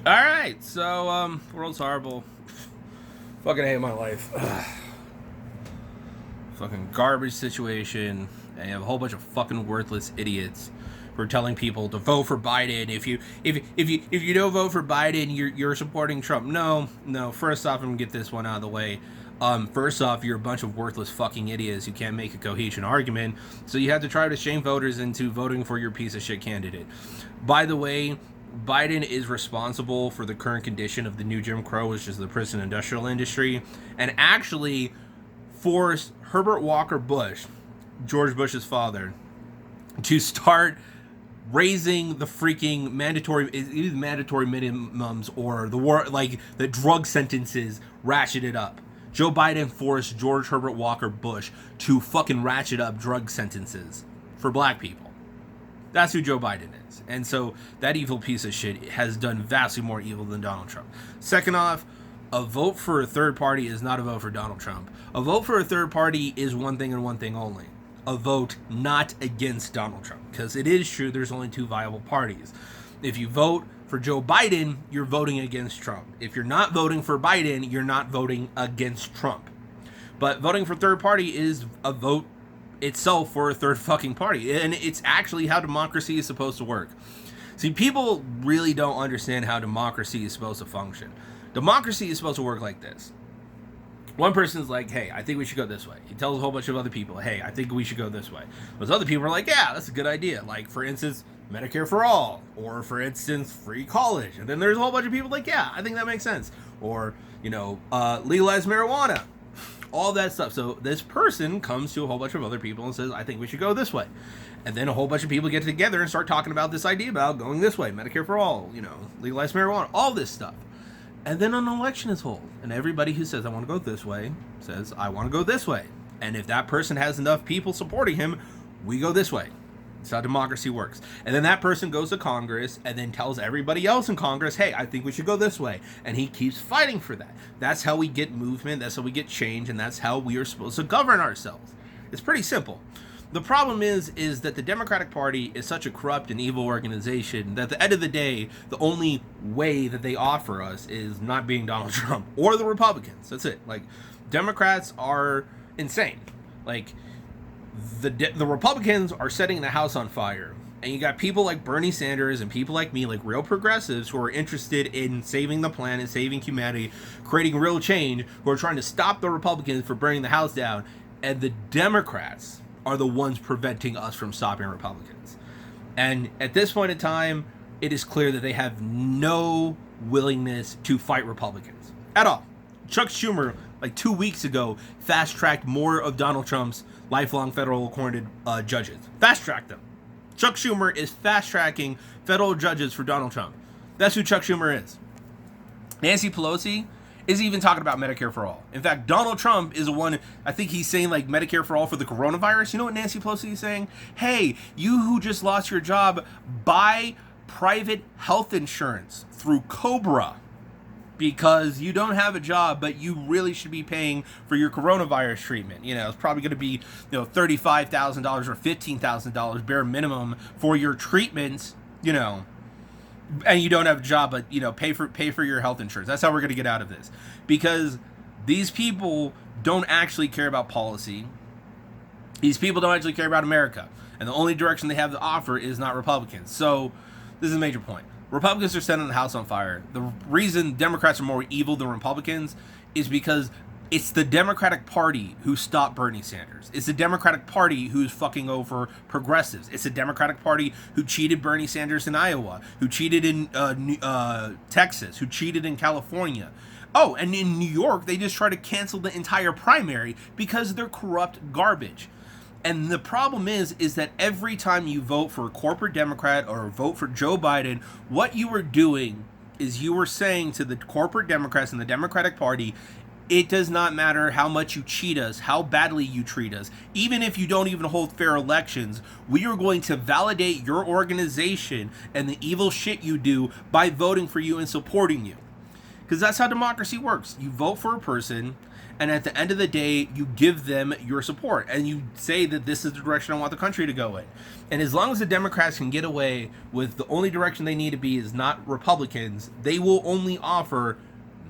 All right, so world's horrible. Fucking hate my life. Fucking garbage situation, and you have a whole bunch of fucking worthless idiots who are telling people to vote for Biden. If you don't vote for Biden, you're supporting Trump. No. First off, I'm gonna get this one out of the way. First off, you're a bunch of worthless fucking idiots who can't make a coherent argument, so you have to try to shame voters into voting for your piece of shit candidate. By the way, Biden is responsible for the current condition of the new Jim Crow, which is the prison industrial industry, and actually forced Herbert Walker Bush, George Bush's father, to start raising the freaking mandatory minimums or the drug sentences ratcheted up. Joe Biden forced George Herbert Walker Bush to fucking ratchet up drug sentences for black people. That's who Joe Biden is. And so that evil piece of shit has done vastly more evil than Donald Trump. Second off, a vote for a third party is not a vote for Donald Trump. A vote for a third party is one thing and one thing only. A vote not against Donald Trump. Because it is true there's only two viable parties. If you vote for Joe Biden, you're voting against Trump. If you're not voting for Biden, you're not voting against Trump. But voting for third party is a vote itself for a third fucking party. And it's actually how democracy is supposed to work. See, people really don't understand how democracy is supposed to function. Democracy is supposed to work like this. One person's like, hey, I think we should go this way. He tells a whole bunch of other people, hey, I think we should go this way. Those other people are like, yeah, that's a good idea. Like, for instance, Medicare for all. Or, for instance, free college. And then there's a whole bunch of people like, yeah, I think that makes sense. Or, legalize marijuana. All that stuff. So this person comes to a whole bunch of other people and says, I think we should go this way. And then a whole bunch of people get together and start talking about this idea about going this way. Medicare for all, legalize marijuana, all this stuff. And then an election is held. And everybody who says, I want to go this way, says, I want to go this way. And if that person has enough people supporting him, we go this way. That's how democracy works. And then that person goes to Congress and then tells everybody else in Congress, hey, I think we should go this way. And he keeps fighting for that. That's how we get movement. That's how we get change. And that's how we are supposed to govern ourselves. It's pretty simple. The problem is that the Democratic Party is such a corrupt and evil organization that at the end of the day, the only way that they offer us is not being Donald Trump or the Republicans. That's it. Like, Democrats are insane. Like, the Republicans are setting the house on fire. And you got people like Bernie Sanders and people like me, like real progressives who are interested in saving the planet, saving humanity, creating real change, who are trying to stop the Republicans from burning the house down. And the Democrats are the ones preventing us from stopping Republicans. And at this point in time, it is clear that they have no willingness to fight Republicans at all. Chuck Schumer, like 2 weeks ago, fast-tracked more of Donald Trump's lifelong federal appointed judges. Fast-tracked them. Chuck Schumer is fast-tracking federal judges for Donald Trump. That's who Chuck Schumer is. Nancy Pelosi is even talking about Medicare for all. In fact, Donald Trump is the one, I think he's saying like Medicare for all for the coronavirus. You know what Nancy Pelosi is saying? Hey, you who just lost your job, buy private health insurance through Cobra because you don't have a job, but you really should be paying for your coronavirus treatment. It's probably going to be, $35,000 or $15,000 bare minimum for your treatments, and you don't have a job, but pay for your health insurance. That's how we're going to get out of this, because these people don't actually care about policy. These people don't actually care about America, and the only direction they have to offer is not Republicans. So this is a major point. Republicans are setting the house on fire. The reason Democrats are more evil than Republicans is because it's the Democratic Party who stopped Bernie Sanders. It's the Democratic Party who's fucking over progressives. It's the Democratic Party who cheated Bernie Sanders in Iowa, who cheated in Texas, who cheated in California. Oh, and in New York, they just try to cancel the entire primary because they're corrupt garbage. And the problem is that every time you vote for a corporate Democrat or vote for Joe Biden, what you are doing is you are saying to the corporate Democrats and the Democratic Party, it does not matter how much you cheat us, how badly you treat us, even if you don't even hold fair elections, we are going to validate your organization and the evil shit you do by voting for you and supporting you. Because that's how democracy works. You vote for a person, And at the end of the day, you give them your support and you say that this is the direction I want the country to go in. And as long as the Democrats can get away with the only direction they need to be is not Republicans, they will only offer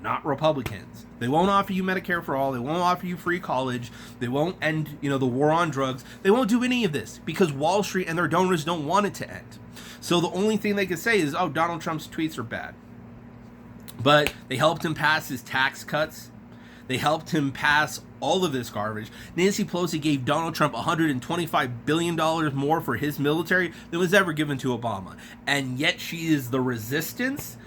not Republicans. They won't offer you Medicare for all. They won't offer you free college. They won't end, the war on drugs. They won't do any of this because Wall Street and their donors don't want it to end. So the only thing they can say is, oh, Donald Trump's tweets are bad. But they helped him pass his tax cuts. They helped him pass all of this garbage. Nancy Pelosi gave Donald Trump $125 billion more for his military than was ever given to Obama. And yet she is the resistance.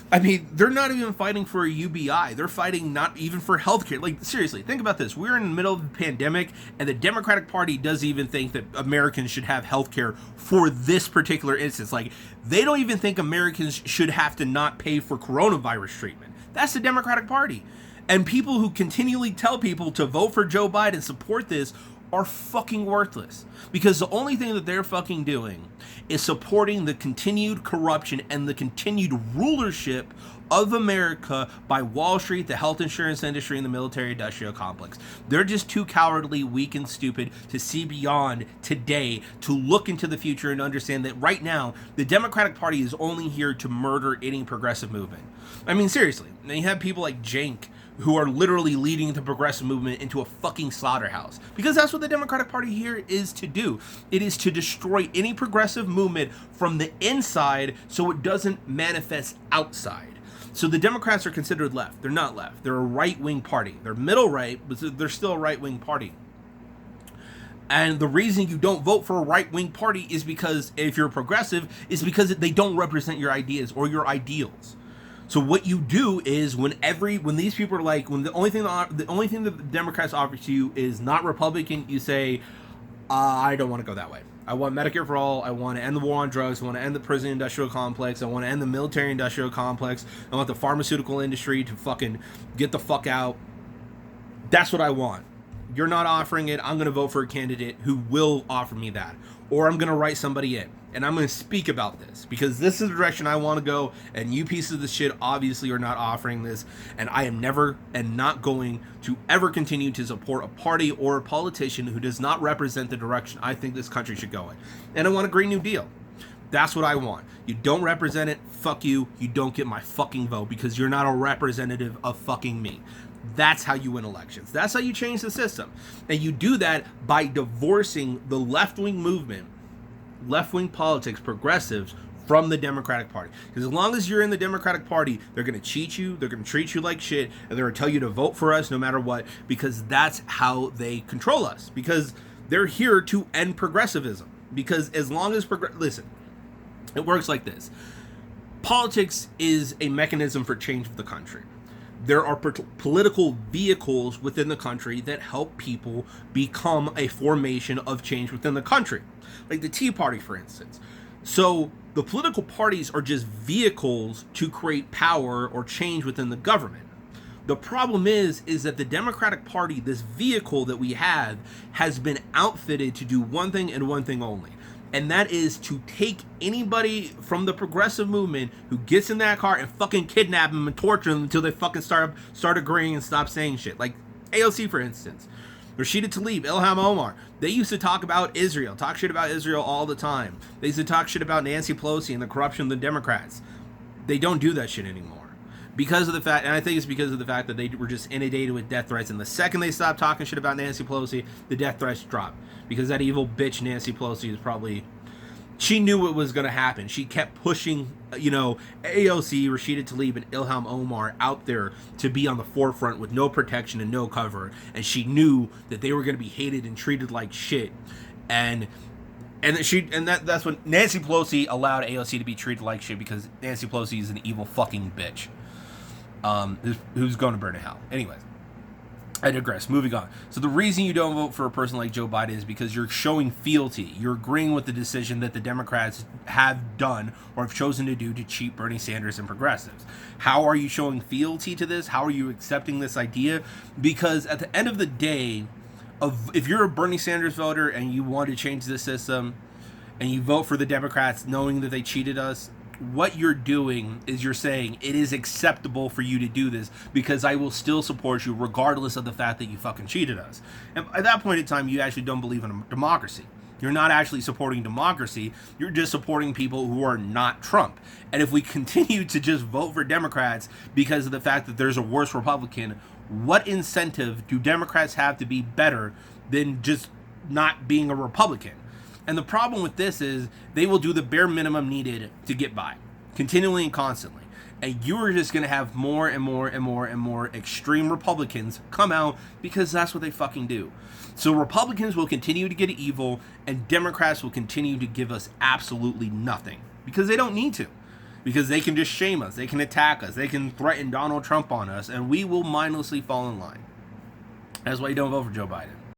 I mean, they're not even fighting for a UBI. They're fighting not even for healthcare. Like, seriously, think about this. We're in the middle of a pandemic, and the Democratic Party doesn't even think that Americans should have healthcare for this particular instance. Like, they don't even think Americans should have to not pay for coronavirus treatment. That's the Democratic Party. And people who continually tell people to vote for Joe Biden, support this, are fucking worthless. Because the only thing that they're fucking doing is supporting the continued corruption and the continued rulership of America by Wall Street, the health insurance industry, and the military-industrial complex. They're just too cowardly, weak, and stupid to see beyond today, to look into the future and understand that right now, the Democratic Party is only here to murder any progressive movement. I mean, seriously. Now you have people like Cenk, who are literally leading the progressive movement into a fucking slaughterhouse. Because that's what the Democratic Party here is to do. It is to destroy any progressive movement from the inside so it doesn't manifest outside. So the Democrats are considered left. They're not left. They're a right-wing party. They're middle right, but they're still a right-wing party. And the reason you don't vote for a right-wing party is because, if you're progressive, is because they don't represent your ideas or your ideals. So what you do is when these people are like, when the only thing that the Democrats offer to you is not Republican, you say, I don't want to go that way. I want Medicare for all. I want to end the war on drugs. I want to end the prison industrial complex. I want to end the military industrial complex. I want the pharmaceutical industry to fucking get the fuck out. That's what I want. You're not offering it. I'm going to vote for a candidate who will offer me that. Or I'm going to write somebody in. And I'm going to speak about this because this is the direction I want to go. And you pieces of shit obviously are not offering this. And I am never and not going to ever continue to support a party or a politician who does not represent the direction I think this country should go in. And I want a Green New Deal. That's what I want. You don't represent it, fuck you. You don't get my fucking vote because you're not a representative of fucking me. That's how you win elections. That's how you change the system. And you do that by divorcing the left-wing movement, left-wing politics, progressives, from the Democratic Party. Because as long as you're in the Democratic Party, they're going to cheat you, they're going to treat you like shit, and they're going to tell you to vote for us no matter what, because that's how they control us. Because they're here to end progressivism. Because as long as listen, it works like this. Politics is a mechanism for change of the country. There are political vehicles within the country that help people become a formation of change within the country. Like the Tea Party, for instance. So the political parties are just vehicles to create power or change within the government. The problem is that the Democratic Party, this vehicle that we have, has been outfitted to do one thing and one thing only. And that is to take anybody from the progressive movement who gets in that car and fucking kidnap them and torture them until they fucking start agreeing and stop saying shit. Like AOC, for instance. Rashida Tlaib, Ilhan Omar. They used to talk about Israel, talk shit about Israel all the time. They used to talk shit about Nancy Pelosi and the corruption of the Democrats. They don't do that shit anymore. Because of the fact, and I think it's because of the fact that they were just inundated with death threats. And the second they stopped talking shit about Nancy Pelosi, the death threats dropped. Because that evil bitch Nancy Pelosi is probably, she knew what was going to happen. She kept pushing, AOC, Rashida Tlaib, and Ilhan Omar out there to be on the forefront with no protection and no cover. And she knew that they were going to be hated and treated like shit. And that's when Nancy Pelosi allowed AOC to be treated like shit, because Nancy Pelosi is an evil fucking bitch. Who's going to burn in hell. Anyways, I digress. Moving on. So the reason you don't vote for a person like Joe Biden is because you're showing fealty. You're agreeing with the decision that the Democrats have done or have chosen to do to cheat Bernie Sanders and progressives. How are you showing fealty to this? How are you accepting this idea? Because at the end of the day, if you're a Bernie Sanders voter and you want to change the system and you vote for the Democrats knowing that they cheated us, what you're doing is you're saying it is acceptable for you to do this because I will still support you regardless of the fact that you fucking cheated us. And at that point in time, you actually don't believe in a democracy. You're not actually supporting democracy. You're just supporting people who are not Trump. And if we continue to just vote for Democrats because of the fact that there's a worse Republican, what incentive do Democrats have to be better than just not being a Republican? And the problem with this is they will do the bare minimum needed to get by, continually and constantly. And you are just going to have more and more and more and more extreme Republicans come out because that's what they fucking do. So Republicans will continue to get evil and Democrats will continue to give us absolutely nothing because they don't need to. Because they can just shame us, they can attack us, they can threaten Donald Trump on us, and we will mindlessly fall in line. That's why you don't vote for Joe Biden.